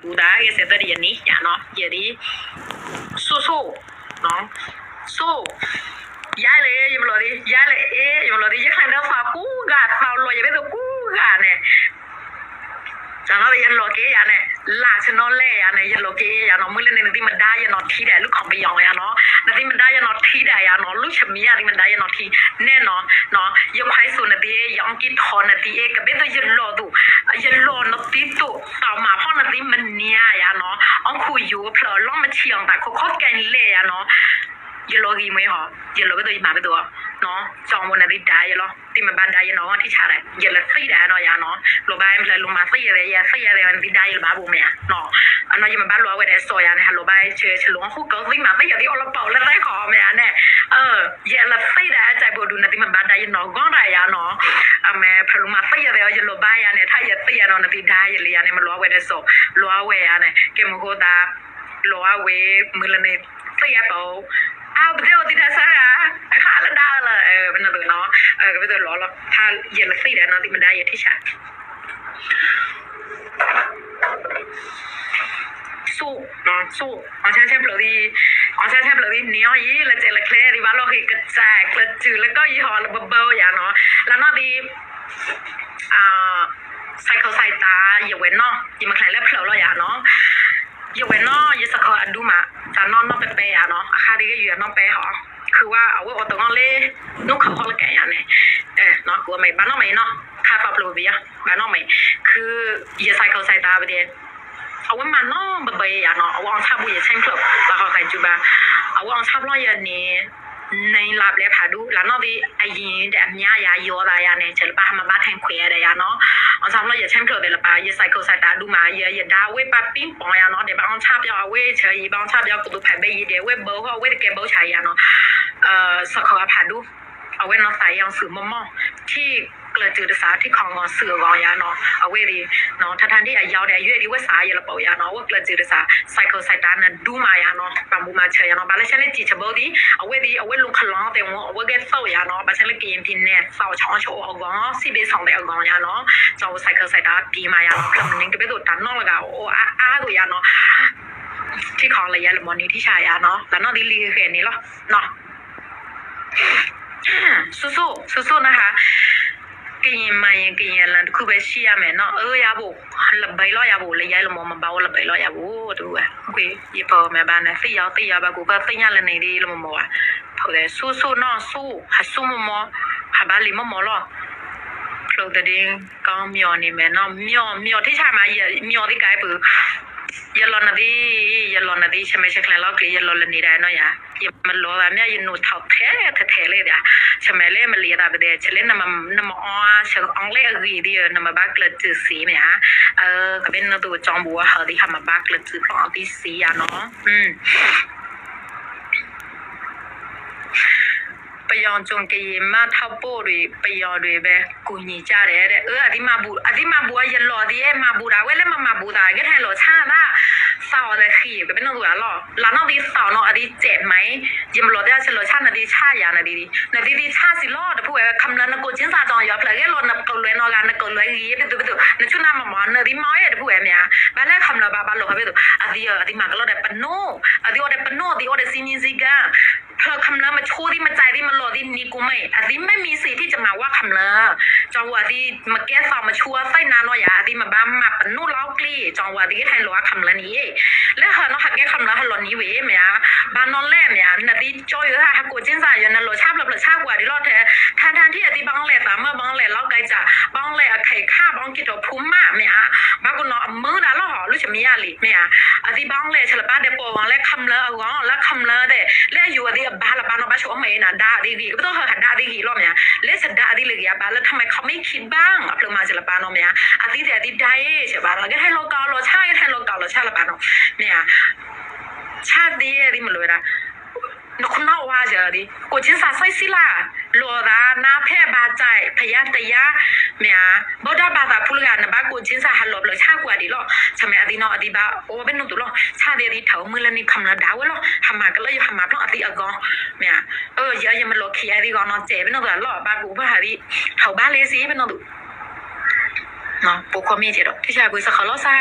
บูดาเอเซตเรียนนี้อย่าเนาะอย่าดิสู้ๆเนาะสู้ย้ายเลยอย่ามาหลอดิย้ายเลยอย่ามาหลอดิอย่าขันเดาฝากูกาฝาลอยอย่าไปตัวกูกาเนี่ยจังเลยยันโลเกยาเนี่ยลาชนอเล่ยาเนี่ยยันโลเกยาเนาะมื้อนึงที่มันได้ยันนอที่ได้ลูกของไปยองยาเนาะนที่มันได้ยันนอที่ได้ยาเนาะลูกชมียาที่มันได้ยันนอที่แน่เนาะยกไผสุนที่ยองกิทอนที่เอกะเบตยันโลดูยันโลนติตุต่อมาพ่อนที่มันเนี่ยยาเนาะอังคุยอยู่เพลอลองมาเชียงแต่เขาแกนเล่ยาเนาะยโลกีมั้ยฮะยโลก็ตัวมาไปตัวเนาะจองวันนี้ได้ยเนาะที่มันบ้านได้เนาะที่ชาได้ยละซี่ได้เนาะยาเนาะโลบายมันเลยลงมาซี่เลยซี่อะไรมันที่ได้ยบ้าบ่แม่เนาะอันนั้นยังมันบ้านรัวไว้ได้ซอยนะฮะโลบายเชฉลองฮู้ก็ซี่มาซี่อย่างที่อลเป่าแล้วได้ขอแม่เนี่ยยละซี่ได้ใจบ่ดูนะที่มันบ้านได้เนาะก้อนได้ยาเนาะแม่พลุมาซี่อะไรยโลบายเนี่ยถ้ายซี่เนาะที่ได้ยเลยเนี่ยมันรัวไว้ได้ซอรัวไว้เนี่ยเกมโคตารัวไว้มื้อละเนี่ยซี่เป่าเอาเดี๋ยวติดซะไอ้ขาละดาละเป็นตัวเนาะก็เป็นตัวล้อแล้วถ้าเย็นละสิได้เนาะที่มันได้ยที่ชาสู้เนาะสู้เอาใช้เปลือกดีเอาใช้เปลือกดีเนี้ยยี่ละเจละเคลดีว่าเราเห็นกระจายกระจืดแล้วก็ยี่ห้อละเบลอย่างเนาะแล้วเนาะดีใส่เขาใส่ตาอย่าเว้นเนาะอย่ามาแข่งแล้วเปลือกเราอย่างเนาะอย่าเว้นเนาะอย่าสักเขาอันดูมาจานนอนเปๆเนาะอาคาดีก็อยู่นอนเปหรอคือว่าเอาไว้ตรงนั้นเลยนุกเขาละแก่อย่างเนี่ยเนาะกูไม่บ้านนอกไม่เนาะค่าปรับโลบีอ่ะบ้านนอกไม่คืออย่าใส่เขาใส่ตาไปเดียเอาไว้มันเนาะเบย์อย่างเนาะเอาวางทับบุยเช่นเปล่าแล้วเขาใครจูบ้าเอาวางทับร้อยอย่างนี้ในลาบเลยผ่าดูแล้วนอกดีไอ้ยินแต่อันนี้ยาโยอะไรอย่างเนี่ยจะป้ามาบ้านแทงเขยอะไรอย่างเนาะเอาทับร้อยอย่างเช่นเปล่าเดี๋ยวป้าอย่าใส่เขาใส่ตาดูมาอย่าด่าเว้ยป้าปิ้งปองอย่างเนาะเดี๋ยวป้าเอาทับยาวเว้ยเฉยป้าเอาทับยาวกูดูแผ่นใบยีเดี๋ยวเว้ยเบลเขาเว้ยเก็บเบลใช้อย่างเนาะสักเขาผ่าดูเอาไว้เนาะใส่ยังสื่อมอที่เกิดจืดสาที่ของเสือกอยาเนาะเอาไว้ดีเนาะท่านที่ยาวได้ยุ่ยดีว่าสายอย่าละเปล่ายาเนาะว่าเกิดจืดสาไซเคิลไซตานะดูมายาเนาะปามบูมาเชยเนาะบาลเชนจีชเบลดีเอาไว้ดีเอาไว้ลงขลองแต่ว่าเอาไว้เก็ตเซายาเนาะบาเชนเกมพินเนี่ยเซาช่องโชว์เอากองซีเบสองได้เอากองยาเนาะเจ้าไซเคิลไซตาปีมายาเนาะพลังนึงก็ไปโดดตันนอกละกาโอ้ตัวยาเนาะที่ของระยะละมอนี้ที่ชายาเนาะแล้วนอกดีลีเห็นนี่หรอเนาะสู้นะคะกินมายังกินยันลันคือไปเชียแม่เนาะยาบุละใบล้อยาบุเลยยายละมอมาเบาละใบล้อยาบุดูอ่ะโอเคยี่ปอแม่บ้านนะสิยาวตียาบากูก็สิญาละในดีละมออ่ะพอเลยสู้เนาะสู้หัดสู้มอหาบาลิมอหรอโปรตดิงก็มีอนี่แม่เนาะมีอที่ชายมาอย่ามีอที่ไกลปือยาลอนาดีใช่ไหมใช่คลแล้วกลียาลอนี่ได้เนาะอย่ามันรอแบบเนี้ยยินนูทับแท้เลยเดี๋ยวใช่ไหมเล่มันเลียดาไปเดี๋ยวเชลนนำอ๋อเชลอังเล่รีเดียนำมาบักเลจืดสีไหมฮะก็เป็นตัวจอมบัวเขาที่ทำมาบักเลจืดเพราะเอาที่สีอ่ะเนาะไปยอนจงเกยมาทับโป้ด้วยไปยอด้วยแบบกูหนีจ่าเลยอธิมาบูยันหล่อดีมาบูดาเว้ยแล้วมาบูดาก็แทนหล่อชาละสาวอะไรขี้ก็เป็นตัวหล่อแล้วน้องดีสาวน้องอดีเจ็บไหมยิมหล่อได้ฉันหล่อชานาดีชายานาดีชาสิหล่อแต่ผู้คำนั้นนักกูจินซาจองยอเพลย์หล่อนักกูเลยนอการนักกูเลยยี่เป็นตัวนักชุนน้ำมันนาดีม้อยแต่ผู้เนี่ยบ้านแรกคำละบ้านหล่อเขาเป็นตัวอดีมาก็หล่อได้ปนโนอดีว่าได้ปนโนอดีว่าได้ซินิซิกาเพลคำละมาโชว์ที่มาใจที่มันหล่อที่นี่กูไม่อดีไม่มีสิทธิ์ที่จะมาว่าคำละจองว่าที่มาแก้สาวมาชัวใส่นานน้อยอดีมาบ้ามาปนโนเล้ากลีจองว่าที่แทนหล่อคำละนี้แล้วเหรอเนาะหักแก้คำละหล่อนี้เว้ยเมียบ้านนอนแรกเมียนาดีจอยอยู่ค่ะหักกูจินสายยันหล่อชาบหล่อชาบกว่าที่รอดแท้ทานที่อดีบังแหล่สามบังแหล่เล้าไกลจ่าบังแหล่ไข่ข้าบังกิโตพุ่มมาเมียบ้ากูเนาะมือด่าล่อหอรู้จะมีอะไรเมียอดีบังแหล่ฉลาดบ้าเดปวังแหล่คำละเอาวะแล้วคำละเด้แล้วอยู่อดีบ้าละบ้านบ้าชัวไม่น่ะด่าดีก็ต้องหัดด่าดีรอบเมียแล้วสันด่าดีเลยอ่ะบ้าแล้วทำไมเขาไม่คิดบ้างอัปลมาฉลาดบ้านเนาะเมียอดีแต่อดีได้ใช่ป่ะแล้วก็ให้โลกาโลชาให้โลกาโลชาละบ้านเนาะเมียชาดีดีมันเลยนะนกน้าว่าจะดิกูจินสาใส่สิล่ะโลดานาแพ่บาใจพยาตยาเมียบ่ได้บาตาพูดกันนะบ้ากูจินสาฮัลโหลเลยชากว่าดิล่ะใช่ไหมอดีเนาะอดีบ้าโอ้เป็นนุ่มตุล่ะชาเดียดิเถามือละนี่คำละดาวล่ะทำมาก็เลยอยู่ทำมาเพราะอดีอากองเมียเยอะยังมันโลคีอดีกองนอนเจ็บเป็นนุ่มตุล่ะบ้ากูเพื่อหาดิเถาบ้าเลซี่เป็นนุ่มตุเนาะปูความมีเจดที่ชายกูสักเขาล้อใส่